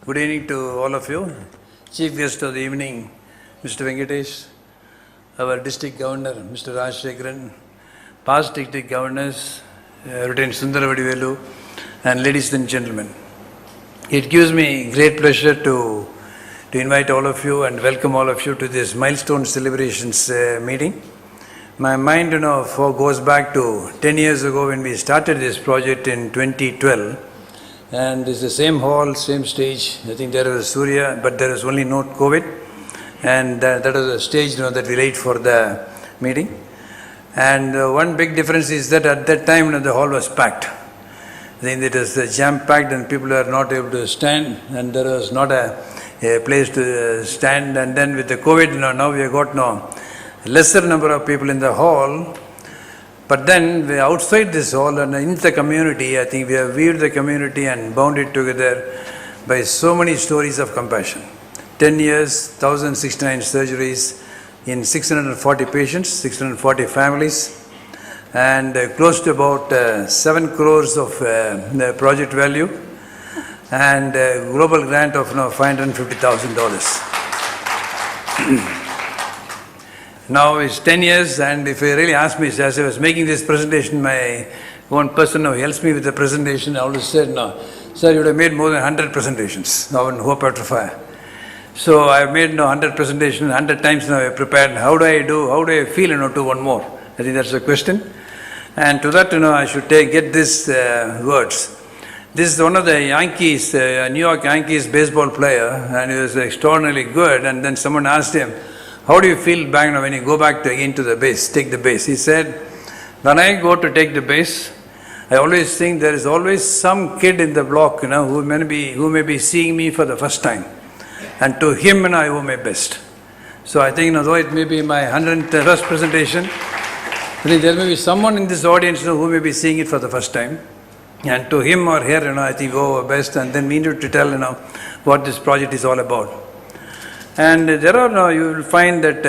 Good evening to all of you. Chief guest of the evening, Mr. Venkatesh, our district governor, Mr. Rajshekharan, past district governors, Lieutenant Sundara Vadivelu, and ladies and gentlemen. It gives me great pleasure to invite all of you and welcome all of you to this milestone celebrations meeting. My mind, goes back to 10 years ago when we started this project in 2012. And it's the same hall, same stage. I think there was Surya, but there was only no COVID. And that was the stage that we laid for the meeting. And one big difference is that at that time the hall was packed. I think it was jam-packed and people were not able to stand and there was not a place to stand. And then with the COVID, now we have got lesser number of people in the hall, but then outside this hall and in the community, I think we have weaved the community and bound it together by so many stories of compassion. 10 years, 1,069 surgeries in 640 patients, 640 families, and close to about 7 crores of project value and a global grant of $550,000. Now it's 10 years, and if you really ask me, as I was making this presentation, my one person who helps me with the presentation always said, "No, sir, you would have made more than 100 presentations now in Hope After Fire." So I've made 100 presentations, 100 times now I've prepared. How do I feel, to one more? I think that's the question. And to that, I should get these words. This is one of the Yankees, New York Yankees baseball player, and he was extraordinarily good. And then someone asked him, "How do you feel back when you go back again to the base, take the base?" He said, "When I go to take the base, I always think there is always some kid in the block, who may be seeing me for the first time. And to him, I owe my best." So I think, though it may be my 101st presentation, I think there may be someone in this audience who may be seeing it for the first time. And to him or her, I think owe our best. And then we need to tell, what this project is all about. And there are, you will find that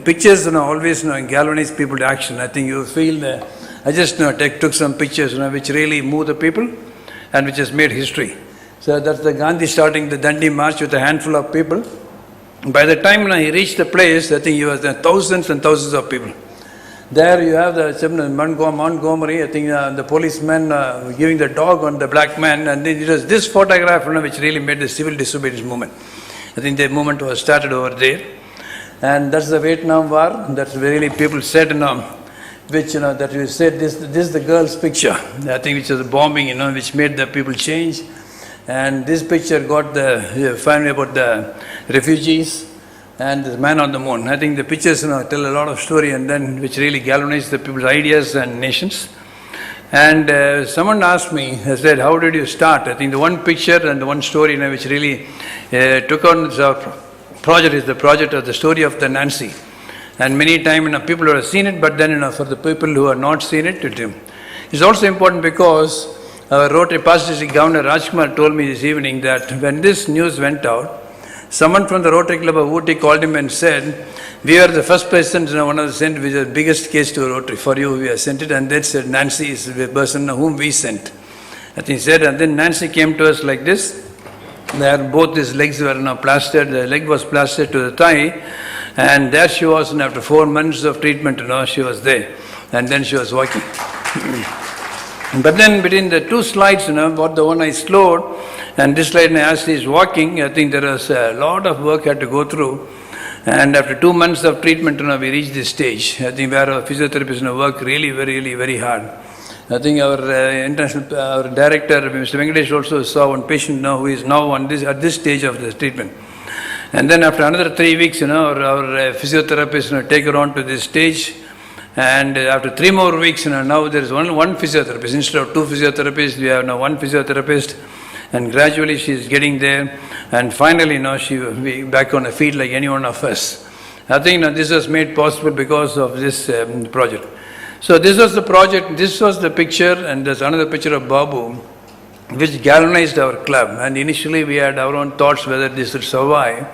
pictures, always galvanize people to action. I think you feel, I just took some pictures, which really move the people and which has made history. So that's the Gandhi starting the Dandi March with a handful of people. By the time he reached the place, I think he was thousands and thousands of people. There you have the Montgomery, I think the policeman giving the dog on the black man. And then it was this photograph which really made the civil disobedience movement. I think the movement was started over there. And that's the Vietnam War. That's really people said, which, that you said, this is the girl's picture. I think which was the bombing, which made the people change. And this picture got the finally about the refugees and the man on the moon. I think the pictures, tell a lot of story and then which really galvanized the people's ideas and nations. And someone asked me, I said, "How did you start?" I think the one picture and the one story which really took on the project is the project of the story of the Nancy. And many times people who have seen it, but then for the people who have not seen it, it's also important because our Rotary Past District Governor Rajkumar told me this evening that when this news went out, someone from the Rotary Club of Ooty called him and said, "We are the first person, one of the sent, which is the biggest case to Rotary. For you, we have sent it." And they said, "Nancy is the person whom we sent." I think he said, and then Nancy came to us like this. There, both his legs were plastered. The leg was plastered to the thigh. And there she was, and after 4 months of treatment, she was there. And then she was walking. But then between the two slides, what the one I slowed, and this slide as he is walking, I think there was a lot of work had to go through. And after 2 months of treatment, we reached this stage. I think where our physiotherapists work really, really, very hard. I think our our director, Mr. Venkatesh, also saw one patient now who is now at this stage of the treatment. And then after another 3 weeks, our physiotherapists take her on to this stage. And after 3 more weeks, now there is only one physiotherapist. Instead of 2 physiotherapists, we have now 1 physiotherapist. And gradually she is getting there. And finally, she will be back on her feet like any one of us. I think this was made possible because of this project. So this was the project, this was the picture, and there's another picture of Babu, which galvanized our club. And initially we had our own thoughts whether this would survive.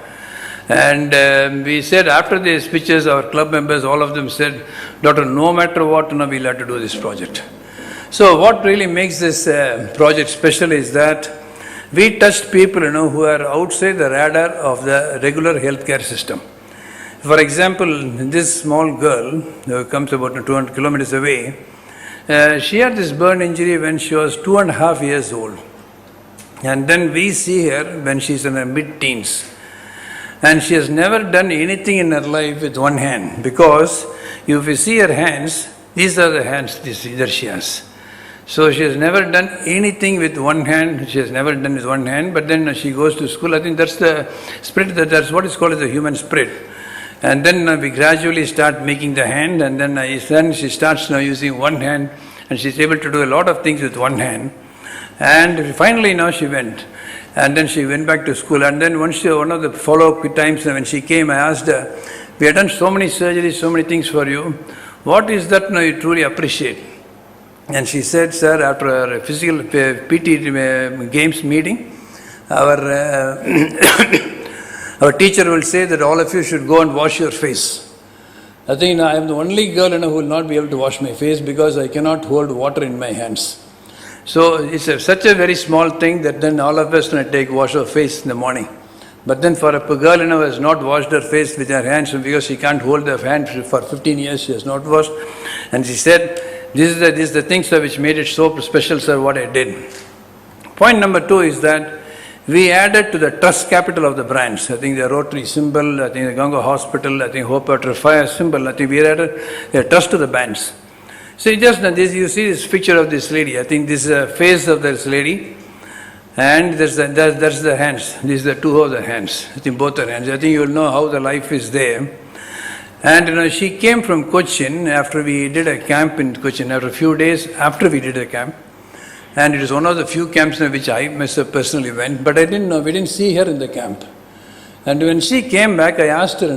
And we said after these pictures, our club members, all of them said, "Doctor, no matter what, we'll have to do this project." So what really makes this project special is that we touched people, who are outside the radar of the regular healthcare system. For example, this small girl who comes about 200 kilometers away, she had this burn injury when she was 2.5 years old. And then we see her when she's in her mid-teens. And she has never done anything in her life with one hand, because if you see her hands, these are the hands that she has. So she has never done anything with one hand. She has never done with one hand, but then she goes to school. I think that's the spirit, that's what is called as the human spirit. And then we gradually start making the hand, and then she starts now using one hand, and she's able to do a lot of things with one hand. And finally now she went. And then she went back to school. And then one of the follow-up times when she came, I asked her, we have done so many surgeries, so many things for you. What is that you truly appreciate? And she said, sir, after our physical PT games meeting, our our teacher will say that all of you should go and wash your face. I think I am the only girl who will not be able to wash my face because I cannot hold water in my hands. So it's such a very small thing that then all of us wash our face in the morning. But then for a girl who has not washed her face with her hands, because she can't hold her hand for 15 years, she has not washed. And she said, this is the things which made it so special, sir, what I did. Point number 2 is that we added to the trust capital of the brands. I think the Rotary symbol, I think the Ganga Hospital, I think Hope Water Fire symbol, I think we added the trust to the brands. So you see this picture of this lady. I think this is the face of this lady, and that's the hands. These are the two of the hands. I think both are hands. I think you will know how the life is there. And she came from Cochin after we did a camp in Cochin, after a few days after we did a camp. And it is one of the few camps in which I myself personally went, but we didn't see her in the camp. And when she came back, I asked her,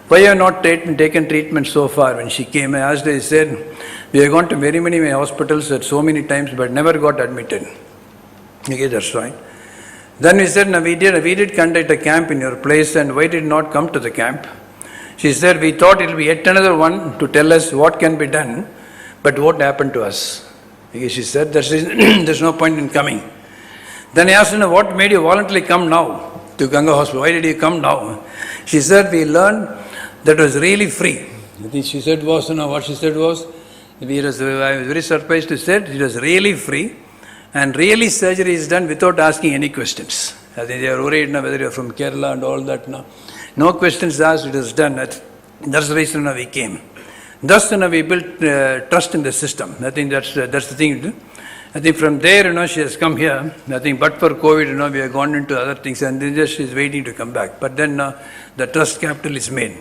why you have not taken treatment so far? When she came, I asked her, I said, we have gone to very many hospitals at so many times, but never got admitted. Okay, that's right. Then we said, we did conduct a camp in your place, and why did not come to the camp? She said, we thought it will be yet another one to tell us what can be done, but what happened to us? Okay, she said, there's no point in coming. Then I asked her, what made you voluntarily come now to Ganga Hospital? Why did you come now? She said, we learned that it was really free. I think she said what she said was, I was very surprised to say it was really free, and really surgery is done without asking any questions. I think they are worried whether you are from Kerala and all that. No questions asked, it was done. That's the reason we came. Thus, we built trust in the system. I think that's the thing. I think from there, she has come here. I think, but for COVID, we have gone into other things, and then just she's waiting to come back. But then the trust capital is made.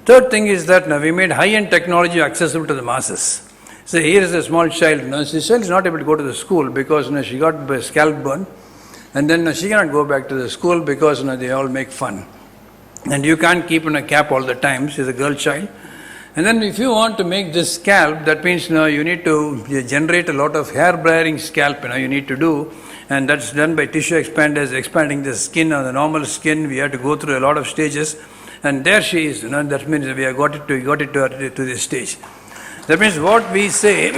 Third thing is that we made high-end technology accessible to the masses. So here is a small child. This child is not able to go to the school because she got scalp burn, and then she cannot go back to the school because they all make fun. And you can't keep in a cap all the time. She's a girl child. And then if you want to make this scalp, that means you need to generate a lot of hair bearing scalp, you need to do. And that's done by tissue expanders, expanding the skin on the normal skin. We have to go through a lot of stages. And there she is, that means we have got it to this stage. That means what we say,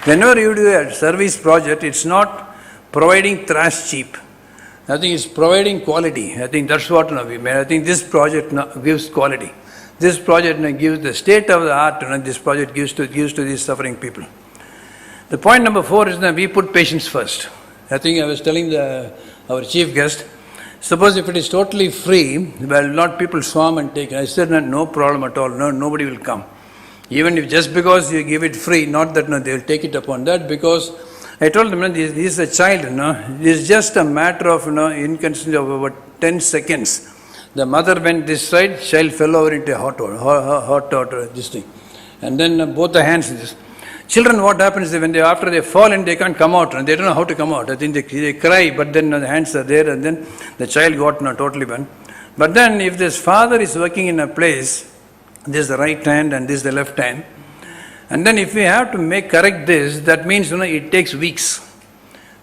whenever you do a service project, it's not providing trash cheap. I think it's providing quality. I think that's what we made. I think this project gives quality. This project gives the state of the art, this project gives to these suffering people. The point number 4 is that we put patients first. I think I was telling our chief guest, suppose if it is totally free, well, not people swarm and take it. I said, no problem at all. No, nobody will come. Even if just because you give it free, not that they will take it upon that, because I told them, this is a child, this is just a matter of inconsistency of about 10 seconds. The mother went this side, child fell over into a hot water, this thing. And then both the hands. Children, what happens is after they fall in, they can't come out, and they don't know how to come out. I think they cry, but then the hands are there, and then the child got totally burned. But then if this father is working in a place, this is the right hand and this is the left hand, and then if we have to correct this, that means it takes weeks.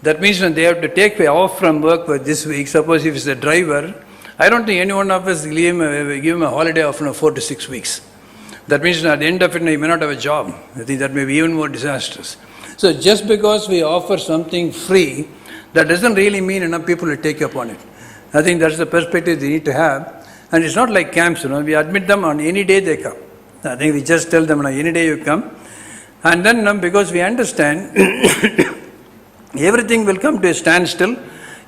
That means they have to take off from work for this week. Suppose if it's a driver, I don't think any one of us give him a holiday of 4 to 6 weeks. That means at the end of it, you may not have a job. I think that may be even more disastrous. So just because we offer something free, that doesn't really mean enough people will take up on it. I think that's the perspective they need to have. And it's not like camps, we admit them on any day they come. I think we just tell them, any day you come. And then because we understand everything will come to a standstill,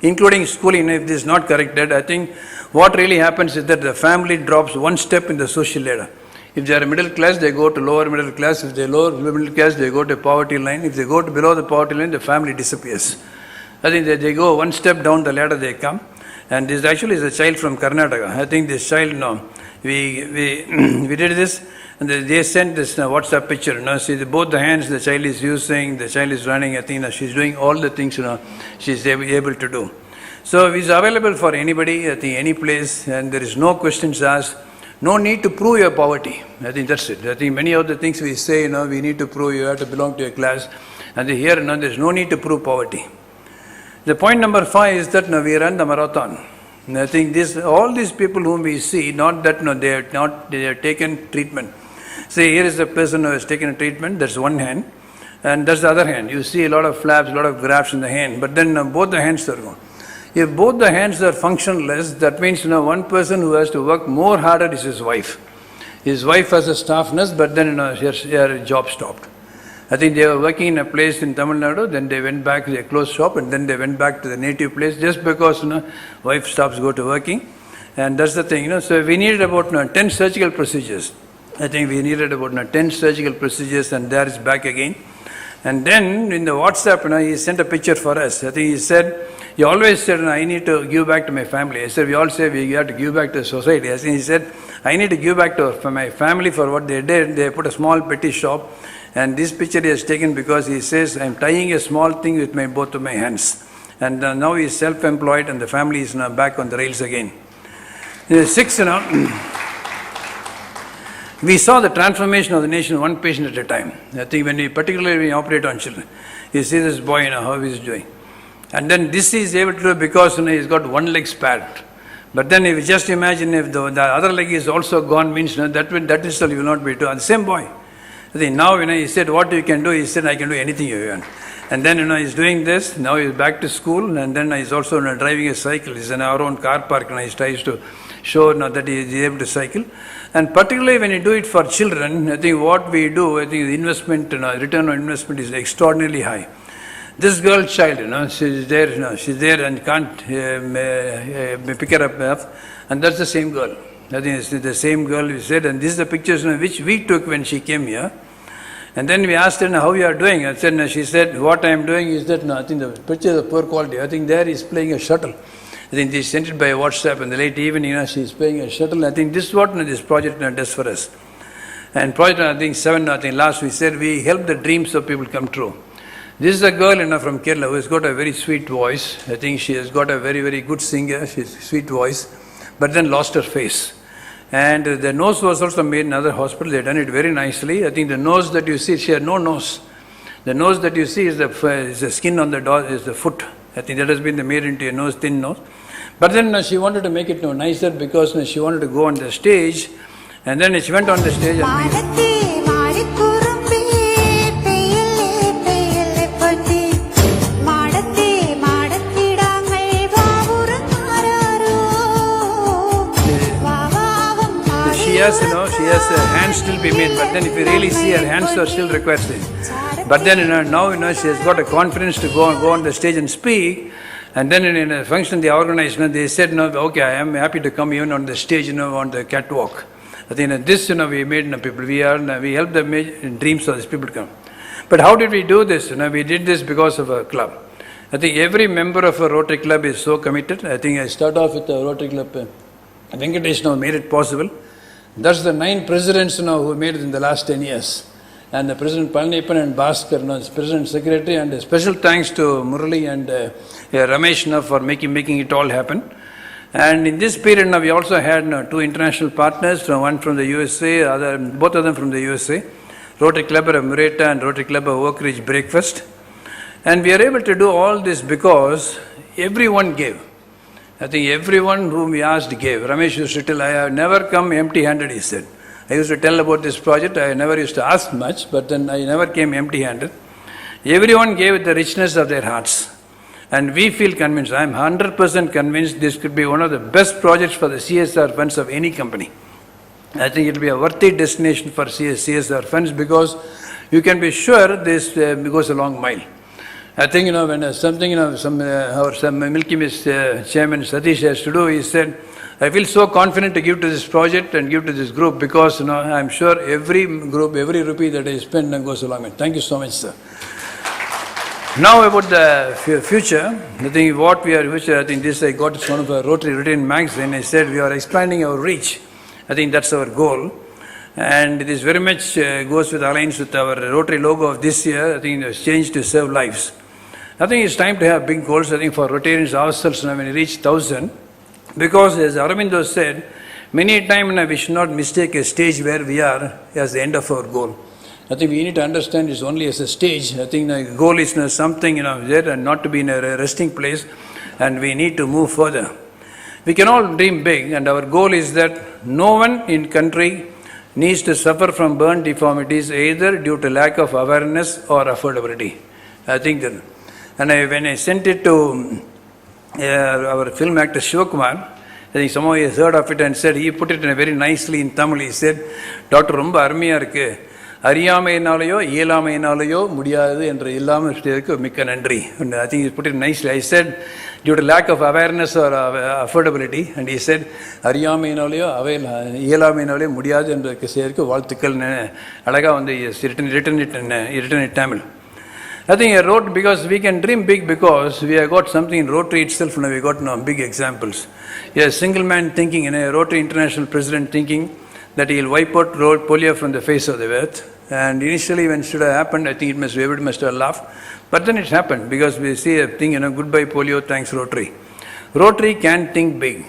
including schooling, if this is not corrected. I think what really happens is that the family drops one step in the social ladder. If they are middle class, they go to lower middle class. If they are lower middle class, they go to poverty line. If they go to below the poverty line, the family disappears. I think that they go one step down the ladder, they come. And this actually is a child from Karnataka. I think this child, we did this, and they sent this WhatsApp picture. See, both the hands the child is using, the child is running. I think she's doing all the things she's able to do. So it's available for anybody, I think any place, and there is no questions asked. No need to prove your poverty. I think that's it. I think many of the things we say, we need to prove you have to belong to a class. And here, there's no need to prove poverty. The point number 5 is that we run the marathon. And I think all these people whom we see, not that they have taken treatment. See, here is a person who has taken a treatment, that's one hand, and that's the other hand. You see a lot of flaps, a lot of grafts in the hand, but then both the hands are gone. If both the hands are functionless, that means one person who has to work more harder is his wife. His wife has a staff nurse, but then her job stopped. I think they were working in a place in Tamil Nadu, then they went back, they closed shop, and then they went back to the native place just because wife stops go to working. And that's the thing, so we needed about 10 surgical procedures. I think we needed about 10 surgical procedures, and there is back again. And then in the WhatsApp, he sent a picture for us. I think he always said, I need to give back to my family. I said, we all say we have to give back to society. I think he said, I need to give back to my family for what they did. They put a small petty shop. And this picture he has taken because he says, I'm tying a small thing with both of my hands. And now he is self-employed and the family is now back on the rails again. 6, we saw the transformation of the nation one patient at a time. I think particularly when we operate on children, you see this boy, how he is doing. And then this he is able to do because he's got one leg spared. But then if you just imagine if the other leg is also gone, means that itself will not be true. The same boy. I think now, he said, what you can do? He said, I can do anything you want. And then, he's doing this. Now he's back to school. And then he's also driving a cycle. He's in our own car park. And he tries to show that he is able to cycle. And particularly when you do it for children, I think what we do, I think the investment, return on investment is extraordinarily high. This girl child, she's there and can't pick her up. And that's the same girl. I think it's the same girl we said, and this is the pictures which we took when she came here. And then we asked her how you are doing. She said, what I am doing is that, I think the picture is poor quality. I think there is playing a shuttle. I think they sent it by WhatsApp in the late evening, she's playing a shuttle. I think this is what this project does for us. And project, 7, last we said, we help the dreams of people come true. This is a girl from Kerala who has got a very sweet voice. I think she has got a very, very good singer, she's a sweet voice, but then lost her face. And the nose was also made in another hospital. They done it very nicely. I think the nose that you see, she had no nose. The nose that you see is the skin on the dog, is the foot. I think that has been made into a nose, thin nose. But then she wanted to make it nicer because she wanted to go on the stage. And then she went on the stage and she has her hands still be made, but then if you really see her hands are still requested. But then now she has got a confidence to go on the stage and speak. And then in a function they organized, they said, okay, I am happy to come even on the stage, on the catwalk. I think this, we made people. We help the dreams of these people to come. But how did we do this? We did this because of a club. I think every member of a Rotary Club is so committed. I think I start off with the Rotary Club. Venkatesh now made it possible. That's the 9 presidents who made it in the last 10 years. And the President Palaniappan and Bhaskar, President Secretary, and a special thanks to Murali and Ramesh for making it all happen. And in this period we also had 2 international partners, one from the USA, both of them from the USA, Rotary Club of Murata and Rotary Club of Oak Ridge Breakfast. And we are able to do all this because everyone gave. I think everyone whom we asked gave. Ramesh used to tell, I have never come empty-handed, he said. I used to tell about this project. I never used to ask much, but then I never came empty-handed. Everyone gave with the richness of their hearts. And we feel convinced, I am 100% convinced this could be one of the best projects for the CSR funds of any company. I think it will be a worthy destination for CSR funds because you can be sure this goes a long mile. I think, when something, some Milky Mist Chairman Satish has to do, he said, I feel so confident to give to this project and give to this group because, I'm sure every group, every rupee that I spend goes a long way. Thank you so much, sir. Now about the future, I think what we are, I think this I got from one of a Rotary written magazine. I said we are expanding our reach. I think that's our goal. And this very much goes with aligns with our Rotary logo of this year. I think it's changed to serve lives. I think it's time to have big goals. I think for Rotarians ourselves, when we reach 1,000, because as Aurobindo said, many a time we should not mistake a stage where we are as the end of our goal. I think we need to understand it's only as a stage. I think the goal is something there and not to be in a resting place, and we need to move further. We can all dream big, and our goal is that no one in country needs to suffer from burn deformities either due to lack of awareness or affordability. I think that, and when I sent it to our film actor Shivakumar, I think someone has heard of it and said, he put it in a very nicely in Tamil. He said, Dr. Romba Armiya irukku. அறியாமையினாலேயோ இயலாமையினாலேயோ முடியாது என்ற இல்லாமல் மிக்க நன்றி. I think he put it nicely. I said, due to lack of awareness or affordability, and he said, அறியாமையினாலேயோ இயலாமையினாலேயோ முடியாது என்ற செய்யறதுக்கு வாழ்த்துக்கள் அழகா written in Tamil. I think I wrote because we can dream big because we have got something in Rotary itself, and we got big examples. A single man thinking, in a Rotary International president thinking that he will wipe out polio from the face of the earth. And initially when it should have happened, I think everybody must have laughed. But then it happened because we see a thing, goodbye polio, thanks Rotary. Rotary can think big.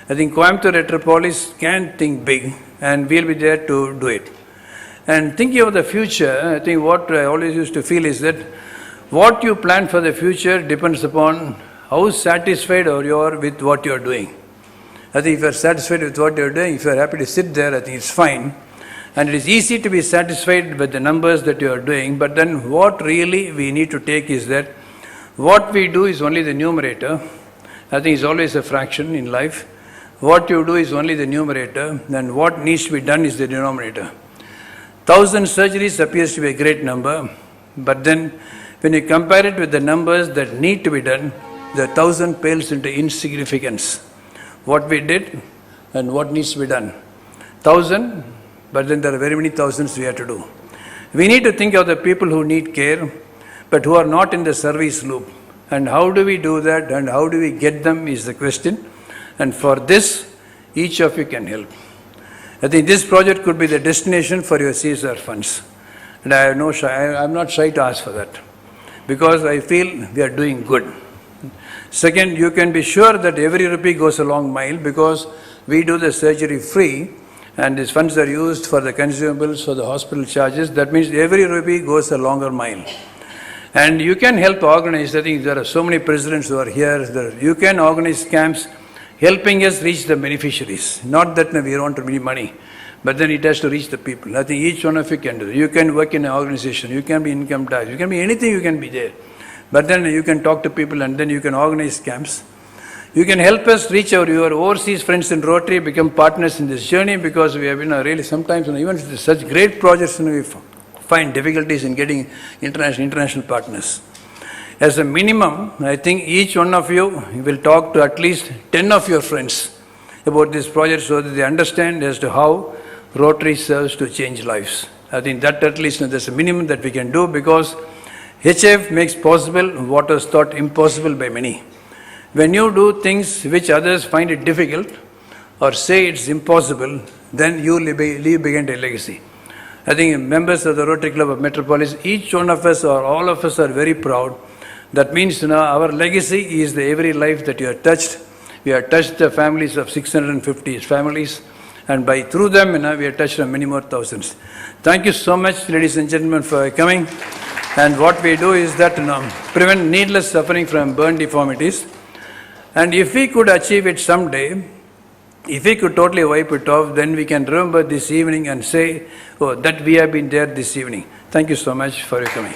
I think Coimbatore Metropolis can think big, and we'll be there to do it. And thinking of the future, I think what I always used to feel is that what you plan for the future depends upon how satisfied you are with what you are doing. I think if you are satisfied with what you are doing, if you are happy to sit there, I think it's fine. And it is easy to be satisfied with the numbers that you are doing, but then what really we need to take is that what we do is only the numerator. I think it's always a fraction in life. What you do is only the numerator, and what needs to be done is the denominator. 1,000 surgeries appears to be a great number, but then when you compare it with the numbers that need to be done, the 1,000 pales into insignificance. What we did and what needs to be done. 1,000, but then there are very many thousands we have to do. We need to think of the people who need care, but who are not in the service loop. And how do we do that, and how do we get them is the question. And for this, each of you can help. I think this project could be the destination for your CSR funds. And I'm not shy to ask for that, because I feel we are doing good. Second, you can be sure that every rupee goes a long mile because we do the surgery free, and these funds are used for the consumables, for the hospital charges. That means every rupee goes a longer mile. And you can help organize. I think there are so many presidents who are here. You can organize camps helping us reach the beneficiaries. Not that we want to make money, but then it has to reach the people. I think each one of you can do it. You can work in an organization. You can be income tax. You can be anything. You can be there. But then you can talk to people, and then you can organize camps. You can help us reach your overseas friends in Rotary, become partners in this journey, because we have been really sometimes, even with such great projects, we find difficulties in getting international partners. As a minimum, I think each one of you will talk to at least 10 of your friends about this project so that they understand as to how Rotary serves to change lives. I think that at least that's a minimum that we can do, because HF makes possible what was thought impossible by many. When you do things which others find it difficult or say it's impossible, then you leave behind a legacy. I think members of the Rotary Club of Metropolis, each one of us or all of us are very proud. That means our legacy is every life that you have touched. We have touched the families of 650 families, and through them we have touched many more thousands. Thank you so much, ladies and gentlemen, for coming. And what we do is that prevent needless suffering from burn deformities. And if we could achieve it someday, If we could totally wipe it off, then we can remember this evening and say, oh, that we have been there this evening. Thank you so much for your coming.